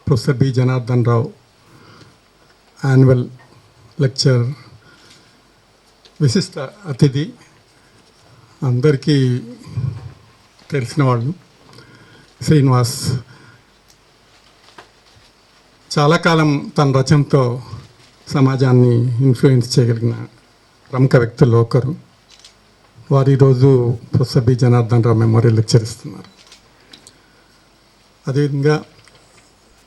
Professor B Janardhan రావు annual lecture విశిష్ట అతిథి, అందరికీ తెలిసిన వాళ్ళు శ్రీనివాస్. చాలా కాలం తన రచనతో సమాజాన్ని ఇన్ఫ్లుయెన్స్ చేయగలిగిన ప్రముఖ వ్యక్తుల్లో ఒకరు. వారు ఈరోజు ప్రొఫెసర్ బి జనార్దన్ రావు మెమోరియల్ లెక్చర్ ఇస్తున్నారు. అదేవిధంగా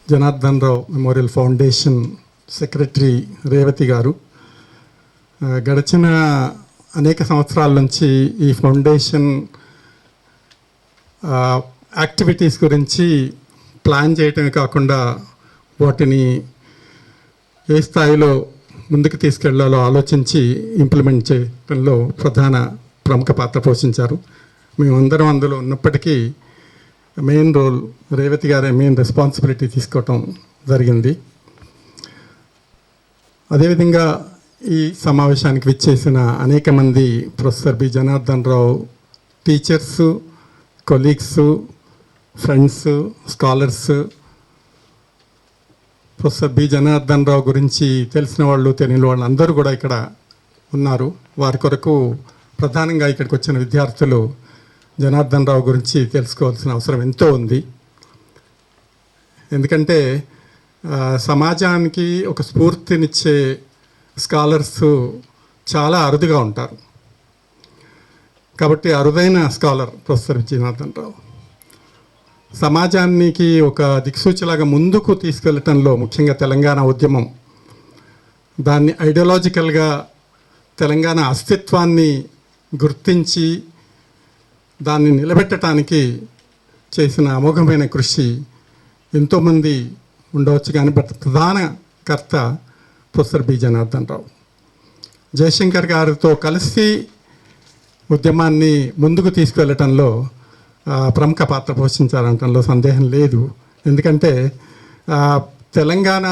Janardhan Rao memorial foundation secretary Revathi గారు గడిచిన అనేక సంవత్సరాల నుంచి ఈ ఫౌండేషన్ యాక్టివిటీస్ గురించి ప్లాన్ చేయటమే కాకుండా వాటిని ఏ స్థాయిలో ముందుకు తీసుకెళ్లాలో ఆలోచించి ఇంప్లిమెంట్ చేయడంలో ప్రముఖ పాత్ర పోషించారు. మేమందరం అందులో ఉన్నప్పటికీ మెయిన్ రోల్ రేవతి గారే మెయిన్ రెస్పాన్సిబిలిటీ తీసుకోవటం జరిగింది. అదేవిధంగా ఈ సమావేశానికి విచ్చేసిన అనేక మంది professor B Janardhan Rao teachers, colleagues, friends, scholars, professor B Janardhan Rao గురించి తెలిసిన వాళ్ళు, తెలియని వాళ్ళు అందరూ కూడా ఇక్కడ ఉన్నారు. వారి కొరకు ప్రధానంగా ఇక్కడికి వచ్చిన విద్యార్థులు జనార్దన్ రావు గురించి తెలుసుకోవాల్సిన అవసరం ఎంతో ఉంది. ఎందుకంటే సమాజానికి ఒక స్ఫూర్తినిచ్చే స్కాలర్స్ చాలా అరుదుగా ఉంటారు. కాబట్టి అరుదైన స్కాలర్ ప్రొఫెసర్ జనార్దన్ రావు సమాజానికి ఒక దిక్సూచిలాగా ముందుకు తీసుకెళ్లటంలో, ముఖ్యంగా తెలంగాణ ఉద్యమం, దాన్ని ఐడియాలజికల్గా తెలంగాణ అస్తిత్వాన్ని గుర్తించి దాన్ని నిలబెట్టడానికి చేసిన అమోఘమైన కృషి ఎంతోమంది ఉండవచ్చు. కానీ ప్రధాన కర్త ప్రొఫెసర్ బి జనార్దన్ రావు. జయశంకర్ గారితో కలిసి ఉద్యమాన్ని ముందుకు తీసుకువెళ్ళటంలో ప్రముఖ పాత్ర పోషించాలనటంలో సందేహం లేదు. ఎందుకంటే తెలంగాణ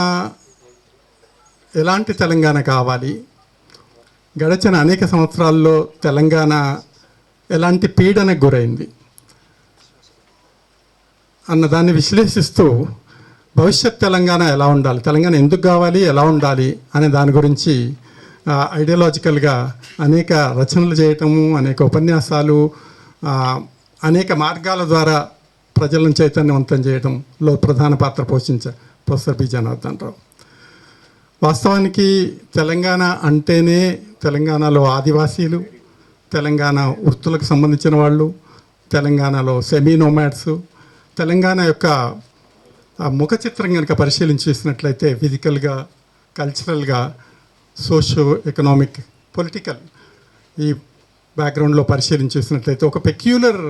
ఎలాంటి తెలంగాణ కావాలి, గడిచిన అనేక సంవత్సరాల్లో తెలంగాణ ఎలాంటి పీడనకు గురైంది అన్నదాన్ని విశ్లేషిస్తూ భవిష్యత్ తెలంగాణ ఎలా ఉండాలి, తెలంగాణ ఎందుకు కావాలి, ఎలా ఉండాలి అనే దాని గురించి ఐడియాలజికల్గా అనేక రచనలు చేయటము, అనేక ఉపన్యాసాలు, అనేక మార్గాల ద్వారా ప్రజలను చైతన్యవంతం చేయడంలో ప్రధాన పాత్ర పోషించే ప్రొఫెసర్ బి జనార్దన్ రావు. వాస్తవానికి తెలంగాణ అంటేనే తెలంగాణలో ఆదివాసీలు, తెలంగాణ వృత్తులకు సంబంధించిన వాళ్ళు, తెలంగాణలో సెమీ నోమాడ్స్, తెలంగాణ యొక్క ముఖ చిత్రం కనుక పరిశీలించేసినట్లయితే ఫిజికల్గా, కల్చరల్గా, సోషో ఎకనామిక్, పొలిటికల్ ఈ బ్యాక్గ్రౌండ్లో పరిశీలించేసినట్లయితే ఒక పెక్యులర్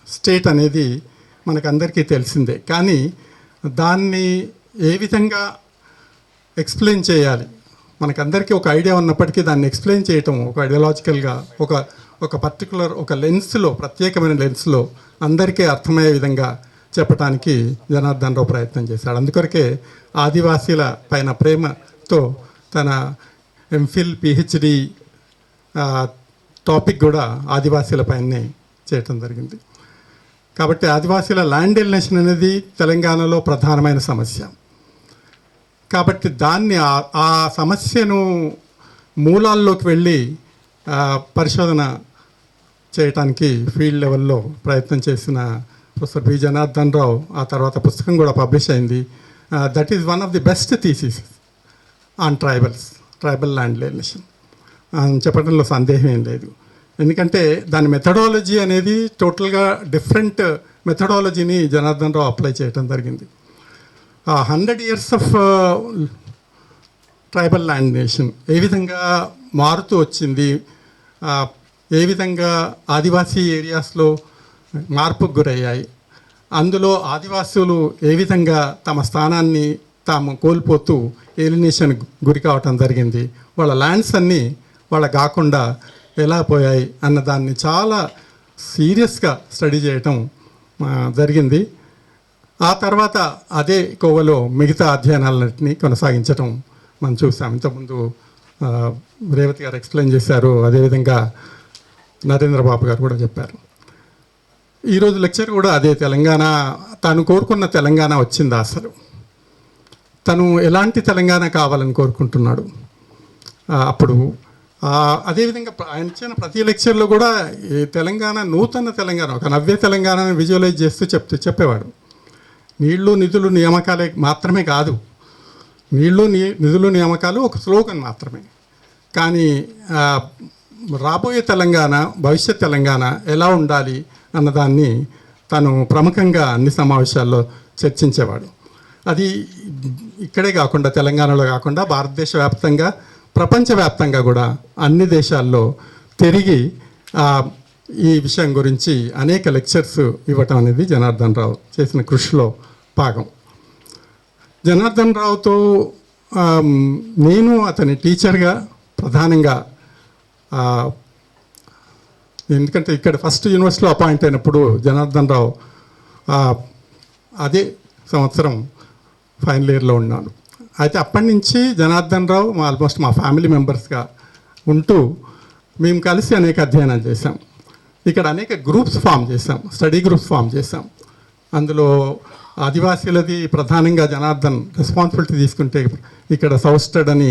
స్టేట్ అనేది మనకందరికీ తెలిసిందే. కానీ దాన్ని ఏ విధంగా ఎక్స్ప్లెయిన్ చేయాలి, మనకందరికీ ఒక ఐడియా ఉన్నప్పటికీ దాన్ని ఎక్స్ప్లెయిన్ చేయటం ఒక ఐడియాలజికల్గా ఒక పర్టికులర్ ఒక లెన్స్లో, ప్రత్యేకమైన లెన్స్లో అందరికీ అర్థమయ్యే విధంగా చెప్పడానికి జనార్దన్ రావు ప్రయత్నం చేశాడు. అందుకొరకే ఆదివాసీల పైన ప్రేమతో తన ఎంఫిల్, పిహెచ్డి టాపిక్ కూడా ఆదివాసీల పైనే చేయటం జరిగింది. కాబట్టి ఆదివాసీల ల్యాండ్ ఎలినేషన్ అనేది తెలంగాణలో ప్రధానమైన సమస్య. కాబట్టి దాన్ని ఆ సమస్యను మూలాల్లోకి వెళ్ళి పరిశోధన చేయటానికి ఫీల్డ్ లెవెల్లో ప్రయత్నం చేసిన ప్రొఫెసర్ బి జనార్దన్ రావు ఆ తర్వాత పుస్తకం కూడా పబ్లిష్ అయింది. That is one of the best thesis on tribal land alienation అని చెప్పడంలో సందేహం ఏం లేదు. ఎందుకంటే దాని మెథడాలజీ అనేది టోటల్గా డిఫరెంట్ మెథడాలజీని జనార్దన్ రావు అప్లై చేయడం జరిగింది. 100 years of tribal land nation ఏ విధంగా మారుతూ వచ్చింది, ఏ విధంగా ఆదివాసీ ఏరియాస్లో మార్పుకు గురయ్యాయి, అందులో ఆదివాసులు ఏ విధంగా తమ స్థానాన్ని తాము కోల్పోతూ ఏలినేషన్ గురి కావటం జరిగింది, వాళ్ళ ల్యాండ్స్ అన్నీ వాళ్ళ కాకుండా ఎలా పోయాయి అన్న దాన్ని చాలా సీరియస్గా స్టడీ చేయటం జరిగింది. ఆ తర్వాత అదే కోవలో మిగతా అధ్యయనాలన్నింటినీ కొనసాగించడం మనం చూసాం. ఇంతకుముందు రేవతి గారు ఎక్స్ప్లెయిన్ చేశారు, అదేవిధంగా నరేంద్రబాబు గారు కూడా చెప్పారు. ఈరోజు లెక్చర్ కూడా అదే, తెలంగాణ తాను కోరుకున్న తెలంగాణ వచ్చిందా అసలు తను ఎలాంటి తెలంగాణ కావాలని కోరుకుంటున్నాడు. అప్పుడు అదేవిధంగా ఆయన ఇచ్చిన ప్రతి లెక్చర్లో కూడా ఈ తెలంగాణ నూతన తెలంగాణ, ఒక నవ్య తెలంగాణను విజువలైజ్ చేస్తూ చెప్పేవాడు. నీళ్లు నిధులు నియామకాలే మాత్రమే కాదు, నీళ్లు నిధులు నియామకాలు ఒక స్లోగన్ మాత్రమే, కానీ రాబోయే తెలంగాణ, భవిష్యత్ తెలంగాణ ఎలా ఉండాలి అన్నదాన్ని తను ప్రముఖంగా అన్ని సమావేశాల్లో చర్చించేవాడు. అది ఇక్కడే కాకుండా, తెలంగాణలో కాకుండా భారతదేశ వ్యాప్తంగా, ప్రపంచవ్యాప్తంగా కూడా అన్ని దేశాల్లో తిరిగి ఈ విషయం గురించి అనేక లెక్చర్స్ ఇవ్వటం అనేది జనార్దన్ రావు చేసిన కృషిలో భాగం. జనార్దన్ రావుతో నేను అతని టీచర్గా ప్రధానంగా, ఎందుకంటే ఇక్కడ ఫస్ట్ యూనివర్సిటీలో అపాయింట్ అయినప్పుడు జనార్దన్ రావు అదే సంవత్సరం ఫైనల్ ఇయర్లో ఉన్నాను. అయితే అప్పటి నుంచి జనార్దన్ రావు ఆల్మోస్ట్ మా ఫ్యామిలీ మెంబర్స్గా ఉంటూ మేము కలిసి అనేక అధ్యయనాలు చేశాం. ఇక్కడ అనేక గ్రూప్స్ ఫామ్ చేశాం, స్టడీ గ్రూప్స్ ఫామ్ చేశాం. అందులో ఆదివాసీలది ప్రధానంగా జనార్దన్ రెస్పాన్సిబిలిటీ తీసుకుంటే, ఇక్కడ సౌత్ స్టడ్ అని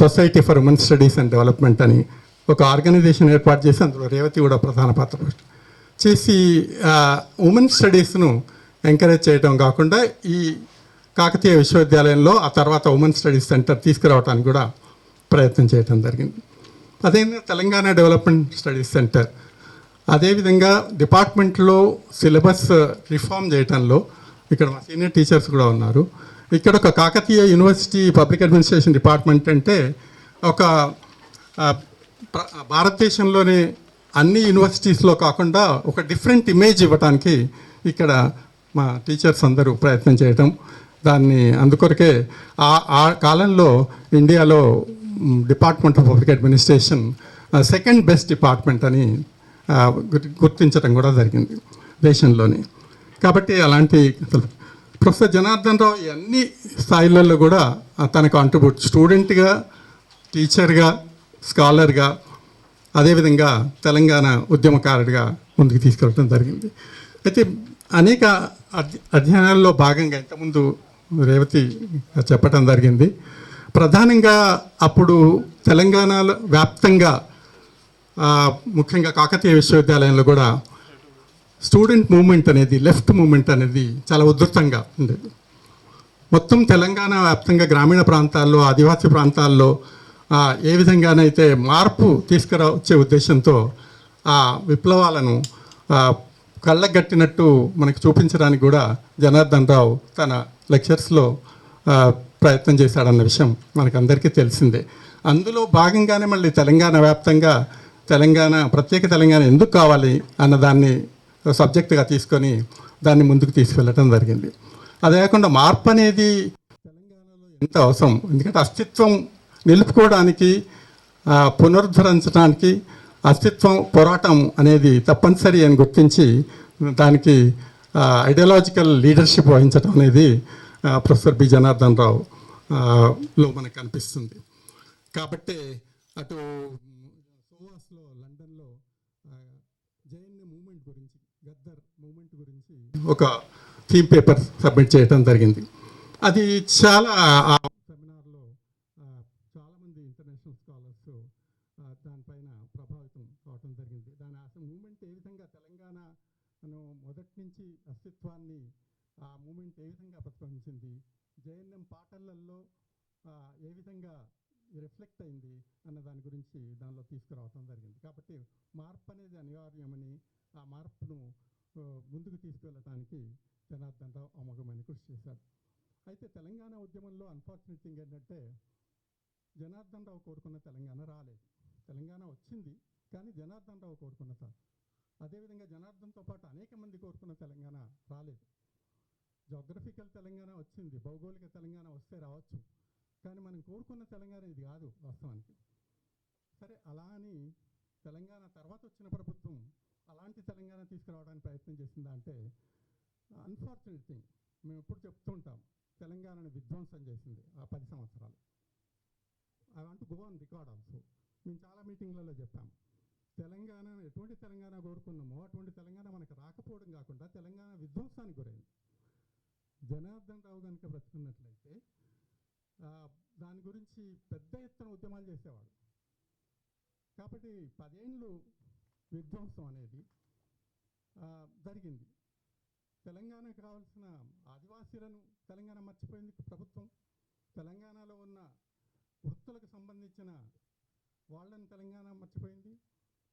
society for women studies and development అని ఒక ఆర్గనైజేషన్ ఏర్పాటు చేసి అందులో రేవతి కూడా ప్రధాన పాత్ర చేసి ఉమెన్ స్టడీస్ను ఎంకరేజ్ చేయడం కాకుండా ఈ కాకతీయ విశ్వవిద్యాలయంలో ఆ తర్వాత ఉమెన్ స్టడీస్ సెంటర్ తీసుకురావడానికి కూడా ప్రయత్నం చేయడం జరిగింది. అదేవిధంగా తెలంగాణ డెవలప్మెంట్ స్టడీస్ సెంటర్, అదేవిధంగా డిపార్ట్మెంట్లో సిలబస్ రిఫార్మ్ చేయడంలో ఇక్కడ మా సీనియర్ టీచర్స్ కూడా ఉన్నారు. ఇక్కడ ఒక Kakatiya university public administration department అంటే ఒక భారతదేశంలోనే అన్ని యూనివర్సిటీస్లో కాకుండా ఒక డిఫరెంట్ ఇమేజ్ ఇవ్వడానికి ఇక్కడ మా టీచర్స్ అందరూ ప్రయత్నం చేయటం, దాన్ని అందుకొరకే ఆ కాలంలో ఇండియాలో department of public administration second best department అని గుర్తించడం కూడా జరిగింది దేశంలోని. కాబట్టి అలాంటి ప్రొఫెసర్ జనార్దన్ రావు అన్ని స్థాయిలలో కూడా తన కాంట్రిబ్యూట్, స్టూడెంట్గా, టీచర్గా, స్కాలర్గా, అదేవిధంగా తెలంగాణ ఉద్యమకారుడిగా ముందుకు తీసుకెళ్ళడం జరిగింది. అయితే అనేక అధ్యయనాల్లో భాగంగా ఇంతకుముందు రేవతి చెప్పటం జరిగింది. ప్రధానంగా అప్పుడు తెలంగాణలో వ్యాప్తంగా, ముఖ్యంగా కాకతీయ విశ్వవిద్యాలయంలో కూడా స్టూడెంట్ మూవ్మెంట్ అనేది, లెఫ్ట్ మూవ్మెంట్ అనేది చాలా ఉధృతంగా ఉండేది. మొత్తం తెలంగాణ వ్యాప్తంగా గ్రామీణ ప్రాంతాల్లో, ఆదివాసీ ప్రాంతాల్లో ఏ విధంగానైతే మార్పు తీసుకురావచ్చే ఉద్దేశంతో ఆ విప్లవాలను కళ్ళగట్టినట్టు మనకు చూపించడానికి కూడా జనార్దన్ రావు తన లెక్చర్స్లో ప్రయత్నం చేశాడన్న విషయం మనకందరికీ తెలిసిందే. అందులో భాగంగానే మళ్ళీ తెలంగాణ వ్యాప్తంగా ప్రత్యేక తెలంగాణ ఎందుకు కావాలి అన్నదాన్ని సబ్జెక్టుగా తీసుకొని దాన్ని ముందుకు తీసుకెళ్ళటం జరిగింది. అదే కాకుండా మార్పు అనేది తెలంగాణలో ఎంత అవసరం, ఎందుకంటే అస్తిత్వం నిలుపుకోవడానికి, పునరుద్ధరించడానికి అస్తిత్వం పోరాటం అనేది తప్పనిసరి అని గుర్తించి దానికి ఐడియాలజికల్ లీడర్షిప్ వహించడం అనేది ప్రొఫెసర్ బి జనార్దన్ రావు లో మనకు కనిపిస్తుంది. కాబట్టి అటు సోవాస్లో, లండన్లో జేఎన్ఏ మూమెంట్ గురించి, గద్దర్ మూమెంట్ గురించి ఒక థీమ్ పేపర్ సబ్మిట్ చేయడం జరిగింది. అది చాలా సెమినార్లో చాలామంది ఇంటర్నేషనల్ స్కాలర్స్ దానిపైన ప్రభావితం కావడం జరిగింది. అసలు మూమెంట్ ఏ విధంగా తెలంగాణను మొదటి నుంచి అస్తిత్వాన్ని, ఆ మూమెంట్ ఏ విధంగా ప్రతిబింబించింది, జేఎన్ఎం పాటలలో ఏ విధంగా రిఫ్లెక్ట్ అయింది అన్న దాని గురించి దానిలో తీసుకురావడం జరిగింది. కాబట్టి మార్పు అనేది అనివార్యమని, ఆ మార్పును ముందుకు తీసుకువెళ్ళడానికి జనార్దన్ రావు అమోఘమైన కృషి చేశారు. అయితే తెలంగాణ ఉద్యమంలో అన్ఫార్చునేట్ థింగ్ ఏంటంటే జనార్దన్ రావు కోరుకున్న తెలంగాణ రాలేదు. తెలంగాణ వచ్చింది, కానీ జనార్దన్ రావు కోరుకున్న అదేవిధంగా జనార్దన్తో పాటు అనేక మంది కోరుకున్న తెలంగాణ రాలేదు. జోగ్రఫికల్ తెలంగాణ వచ్చింది, భౌగోళిక తెలంగాణ వస్తే రావచ్చు, కానీ మనం కోరుకున్న తెలంగాణ ఇది కాదు వాస్తవానికి. సరే, అలా అని తెలంగాణ తర్వాత వచ్చిన ప్రభుత్వం అలాంటి తెలంగాణ తీసుకురావడానికి ప్రయత్నం చేసిందా అంటే అన్ఫార్చునేట్ థింగ్. మేము ఎప్పుడు చెప్తూ ఉంటాం, తెలంగాణను విధ్వంసం చేసింది ఆ 10 సంవత్సరాలు. I want go on record also. మేము చాలా మీటింగ్లలో చెప్పాం, తెలంగాణ ఎటువంటి తెలంగాణ కోరుకున్నామో అటువంటి తెలంగాణ మనకు రాకపోవడం కాకుండా తెలంగాణ విధ్వంసానికి గురైంది. జనార్దన్ రావు కనుక బ్రతుకున్నట్లయితే దాని గురించి పెద్ద ఎత్తున ఉద్యమాలు చేసేవాడు. కాబట్టి 10 ఏళ్ళు విధ్వంసం అనేది జరిగింది. తెలంగాణకు కావాల్సిన ఆదివాసీలను తెలంగాణ మర్చిపోయింది ప్రభుత్వం. తెలంగాణలో ఉన్న వృత్తులకు సంబంధించిన వాళ్ళని తెలంగాణ మర్చిపోయింది.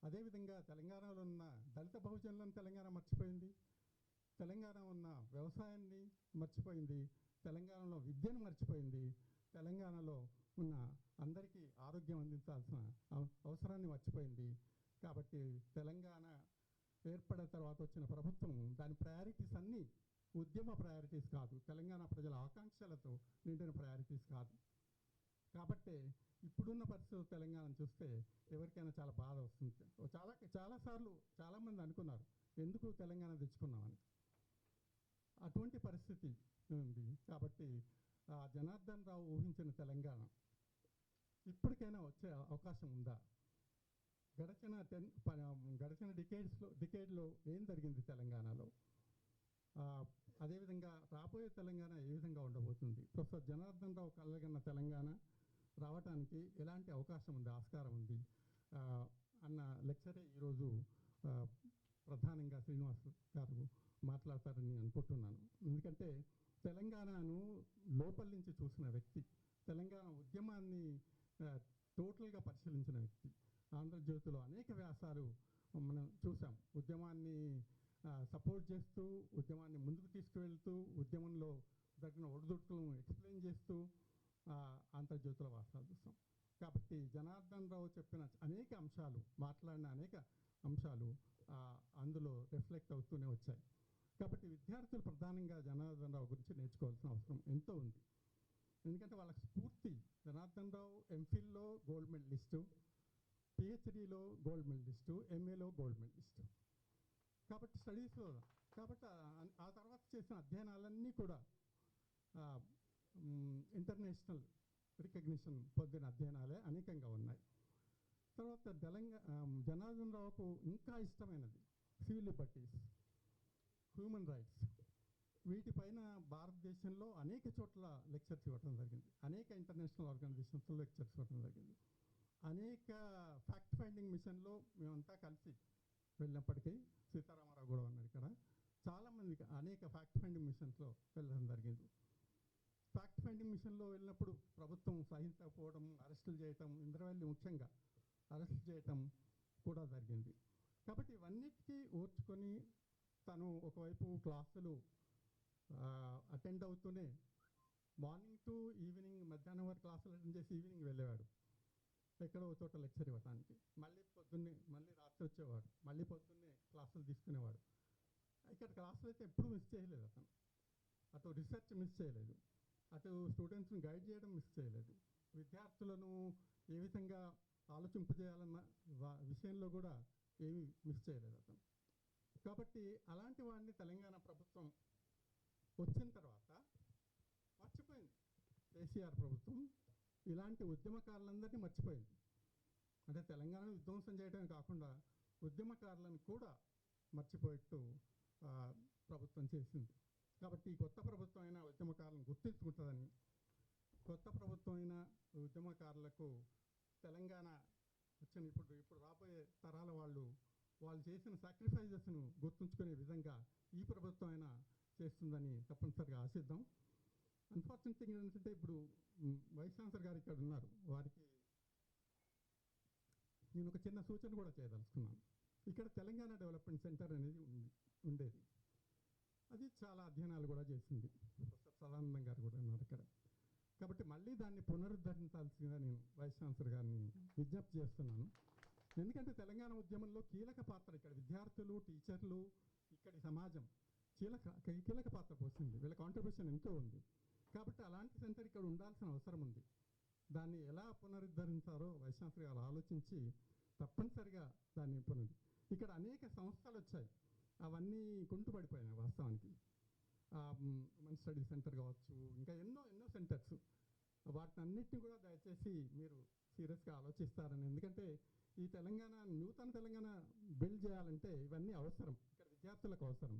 అదేవిధంగా తెలంగాణలో ఉన్న దళిత బహుజనులను తెలంగాణ మర్చిపోయింది. తెలంగాణ ఉన్న వ్యవసాయాన్ని మర్చిపోయింది. తెలంగాణలో విద్యను మర్చిపోయింది. తెలంగాణలో ఉన్న అందరికీ ఆరోగ్యం అందించాల్సిన అవసరాన్ని మర్చిపోయింది. కాబట్టి తెలంగాణ ఏర్పడిన తర్వాత వచ్చిన ప్రభుత్వం దాని ప్రయారిటీస్ అన్నీ ఉద్యమ ప్రయారిటీస్ కాదు, తెలంగాణ ప్రజల ఆకాంక్షలతో నిండిన ప్రయారిటీస్ కాదు. కాబట్టి ఇప్పుడున్న పరిస్థితులు తెలంగాణను చూస్తే ఎవరికైనా చాలా బాధ వస్తుంది. చాలాసార్లు చాలామంది అనుకున్నారు ఎందుకు తెలంగాణ తెచ్చుకున్నామని. అటువంటి పరిస్థితి ఉంది. కాబట్టి జనార్దన్ రావు ఊహించిన తెలంగాణ ఇప్పటికైనా వచ్చే అవకాశం ఉందా? గడిచిన డికేడ్లో ఏం జరిగింది తెలంగాణలో? అదేవిధంగా రాబోయే తెలంగాణ ఏ విధంగా ఉండబోతుంది? ప్రొఫెసర్ జనార్దన్ రావు కలగన్న తెలంగాణ రావడానికి ఎలాంటి అవకాశం ఉంది, ఆస్కారం ఉంది అన్న లెక్చరే ఈరోజు ప్రధానంగా శ్రీనివాస్ గారు మాట్లాడతారని అనుకుంటున్నాను. ఎందుకంటే తెలంగాణను లోపల నుంచి చూసిన వ్యక్తి, తెలంగాణ ఉద్యమాన్ని టోటల్గా పరిశీలించిన వ్యక్తి. ఆంధ్రజ్యోతిలో అనేక వ్యాసాలు మనం చూసాం. ఉద్యమాన్ని సపోర్ట్ చేస్తూ, ఉద్యమాన్ని ముందుకు తీసుకువెళ్తూ, ఉద్యమంలో జరిగిన ఒడిదుడుకులను ఎక్స్ప్లెయిన్ చేస్తూ ఆంధ్రజ్యోతిలో వ్యాసాలు చూస్తాం. కాబట్టి జనార్దన్ రావు చెప్పిన అనేక అంశాలు, మాట్లాడిన అనేక అంశాలు అందులో రిఫ్లెక్ట్ అవుతూనే వచ్చాయి. కాబట్టి విద్యార్థులు ప్రధానంగా జనార్దన్ రావు గురించి నేర్చుకోవాల్సిన అవసరం ఎంతో ఉంది. ఎందుకంటే వాళ్ళకి స్ఫూర్తి జనార్దన్ రావు ఎంఫిల్లో గోల్డ్ మెడలిస్టు, పిహెచ్డిలో గోల్డ్ మెడలిస్టు, ఎంఏలో గోల్డ్ మెడలిస్టు. కాబట్టి స్టడీస్లో కాబట్టి ఆ తర్వాత చేసిన అధ్యయనాలన్నీ కూడా ఇంటర్నేషనల్ రికగ్నిషన్ పొందిన అధ్యయనాలే అనేకంగా ఉన్నాయి. తర్వాత జనార్దన్ రావుకు ఇంకా ఇష్టమైనది సివిల్ లిబర్టీస్, హ్యూమన్ రైట్స్. వీటిపైన భారతదేశంలో అనేక చోట్ల లెక్చర్స్ ఇవ్వడం జరిగింది. అనేక ఇంటర్నేషనల్ ఆర్గనైజేషన్స్లో లెక్చర్స్ ఇవ్వడం జరిగింది. అనేక ఫ్యాక్ట్ ఫైండింగ్ మిషన్లో మేమంతా కలిసి వెళ్ళినప్పటికీ, సీతారామారావు కూడా ఉన్నారు ఇక్కడ, చాలామందికి అనేక ఫ్యాక్ట్ ఫైండింగ్ మిషన్స్లో వెళ్ళడం జరిగింది. ఫ్యాక్ట్ ఫైండింగ్ మిషన్లో వెళ్ళినప్పుడు ప్రభుత్వం సహించకపోవడం, అరెస్టులు చేయటం, ఇంద్రవెల్లి ముఖ్యంగా అరెస్ట్ చేయటం కూడా జరిగింది. కాబట్టి ఇవన్నిటికీ ఓర్చుకొని తను ఒకవైపు క్లాసులు అటెండ్ అవుతూనే మార్నింగ్ టు ఈవినింగ్, మధ్యాహ్నం వరకు క్లాసులు అటెండ్ చేసి ఈవినింగ్ వెళ్ళేవాడు ఎక్కడో చోట లెక్చర్ ఇవ్వడానికి. మళ్ళీ రాత్రి వచ్చేవాడు, మళ్ళీ పొద్దున్నే క్లాసులు తీసుకునేవాడు. ఇక్కడ క్లాసులు అయితే ఎప్పుడూ మిస్ చేయలేదు అతను. అటు రీసెర్చ్ మిస్ చేయలేదు, అటు స్టూడెంట్స్ని గైడ్ చేయడం మిస్ చేయలేదు, విద్యార్థులను ఏ విధంగా ఆలోచింపజేయాలన్న విషయంలో కూడా ఏమీ మిస్ చేయలేదు అతను. కాబట్టి అలాంటి వాడిని తెలంగాణ ప్రభుత్వం వచ్చిన తర్వాత మర్చిపోయింది. కేసీఆర్ ప్రభుత్వం ఇలాంటి ఉద్యమకారులందరినీ మర్చిపోయింది. అంటే తెలంగాణను విధ్వంసం చేయడమే కాకుండా ఉద్యమకారులను కూడా మర్చిపోయేట్టు ప్రభుత్వం చేసింది. కాబట్టి ఈ కొత్త ప్రభుత్వం అయినా ఉద్యమకారులను గుర్తించుకుంటుందని, కొత్త ప్రభుత్వం అయినా ఉద్యమకారులకు తెలంగాణ వచ్చిన ఇప్పుడు రాబోయే తరాల వాళ్ళు చేసిన సాక్రిఫైజెస్ను గుర్తుంచుకునే విధంగా ఈ ప్రభుత్వం అయినా చేస్తుందని తప్పనిసరిగా ఆశిద్దాం. అన్ఫార్చునేట్ థింగ్ ఏంటంటే ఇప్పుడు వైస్ ఛాన్సలర్ గారు ఇక్కడ ఉన్నారు, వారికి నేను ఒక చిన్న సూచన కూడా చేయదలుచుకున్నాను. ఇక్కడ తెలంగాణ డెవలప్మెంట్ సెంటర్ అనేది ఉండేది. అది చాలా అధ్యయనాలు కూడా చేసింది. ప్రొఫెసర్ సదానందం గారు కూడా ఉన్నారు ఇక్కడ. కాబట్టి మళ్ళీ దాన్ని పునరుద్ధరించాల్సిందిగా నేను వైస్ ఛాన్సలర్ గారిని విజ్ఞప్తి చేస్తున్నాను. ఎందుకంటే తెలంగాణ ఉద్యమంలో కీలక పాత్ర ఇక్కడ విద్యార్థులు, టీచర్లు, ఇక్కడి సమాజం కీలక పాత్ర పోసింది. వీళ్ళ కాంట్రిబ్యూషన్ ఎంతో ఉంది. కాబట్టి అలాంటి సెంటర్ ఇక్కడ ఉండాల్సిన అవసరం ఉంది. దాన్ని ఎలా పునరుద్ధరించారో వైస్ ఛాన్సలర్ గారు ఆలోచించి తప్పనిసరిగా దాన్ని ఇక్కడ అనేక సంస్థలు వచ్చాయి, అవన్నీ కుంటుపడిపోయినాయి వాస్తవానికి. మన స్టడీ సెంటర్ కావచ్చు, ఇంకా ఎన్నో సెంటర్స్, వాటిని అన్నిటిని కూడా దయచేసి మీరు సీరియస్గా ఆలోచిస్తారని. ఎందుకంటే ఈ నూతన తెలంగాణ బిల్డ్ చేయాలంటే ఇవన్నీ అవసరం, ఇక్కడ విద్యార్థులకు అవసరం.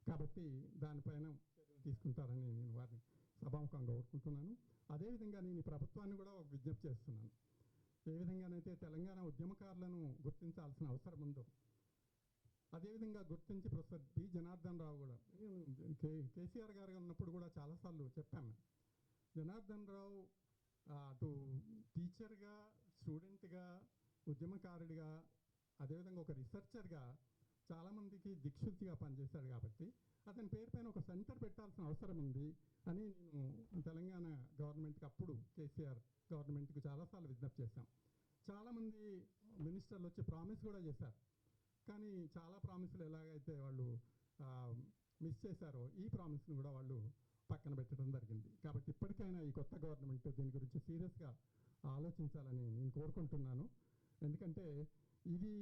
కాబట్టి దానిపైన చర్యలు తీసుకుంటారని నేను వారిని సభాముఖంగా కోరుకుంటున్నాను. అదేవిధంగా నేను ఈ ప్రభుత్వాన్ని కూడా ఒక విజ్ఞప్తి చేస్తున్నాను. ఏ విధంగానైతే తెలంగాణ ఉద్యమకారులను గుర్తించాల్సిన అవసరం ఉందో అదేవిధంగా గుర్తించి ప్రొఫెసర్ పి జనార్దన్ రావు కూడా కేసీఆర్ గారు ఉన్నప్పుడు కూడా చాలాసార్లు చెప్పాము. జనార్దన్ రావు అటు టీచర్గా, స్టూడెంట్గా, ఉద్యమకారుడిగా, అదేవిధంగా ఒక రీసెర్చర్గా చాలామందికి దిక్సూచిగా పనిచేశాడు. కాబట్టి అతని పేరు పైన ఒక సెంటర్ పెట్టాల్సిన అవసరం ఉంది అని నేను తెలంగాణ గవర్నమెంట్కి అప్పుడు కేసీఆర్ గవర్నమెంట్కి చాలాసార్లు విజ్ఞప్తి చేశాం. చాలామంది మినిస్టర్లు వచ్చి ప్రామిస్ కూడా చేశారు. కానీ చాలా ప్రామిసులు ఎలాగైతే వాళ్ళు మిస్ చేశారో ఈ ప్రామిస్ను కూడా వాళ్ళు పక్కన పెట్టడం జరిగింది. కాబట్టి ఇప్పటికైనా ఈ కొత్త గవర్నమెంట్ దీని గురించి సీరియస్గా ఆలోచించాలని నేను కోరుకుంటున్నాను. ఎందుకంటే ఇది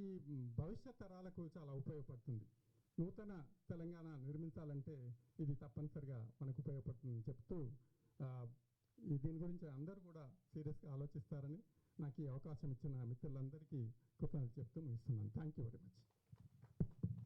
భవిష్యత్ తరాలకు చాలా ఉపయోగపడుతుంది. నూతన తెలంగాణ నిర్మించాలంటే ఇది తప్పనిసరిగా మనకు ఉపయోగపడుతుందని చెప్తూ దీని గురించి అందరూ కూడా సీరియస్గా ఆలోచిస్తారని నాకు ఈ అవకాశం ఇచ్చిన మిత్రులందరికీ కృతజ్ఞతలు చెప్తూ ముగిస్తున్నాను. Thank you very much.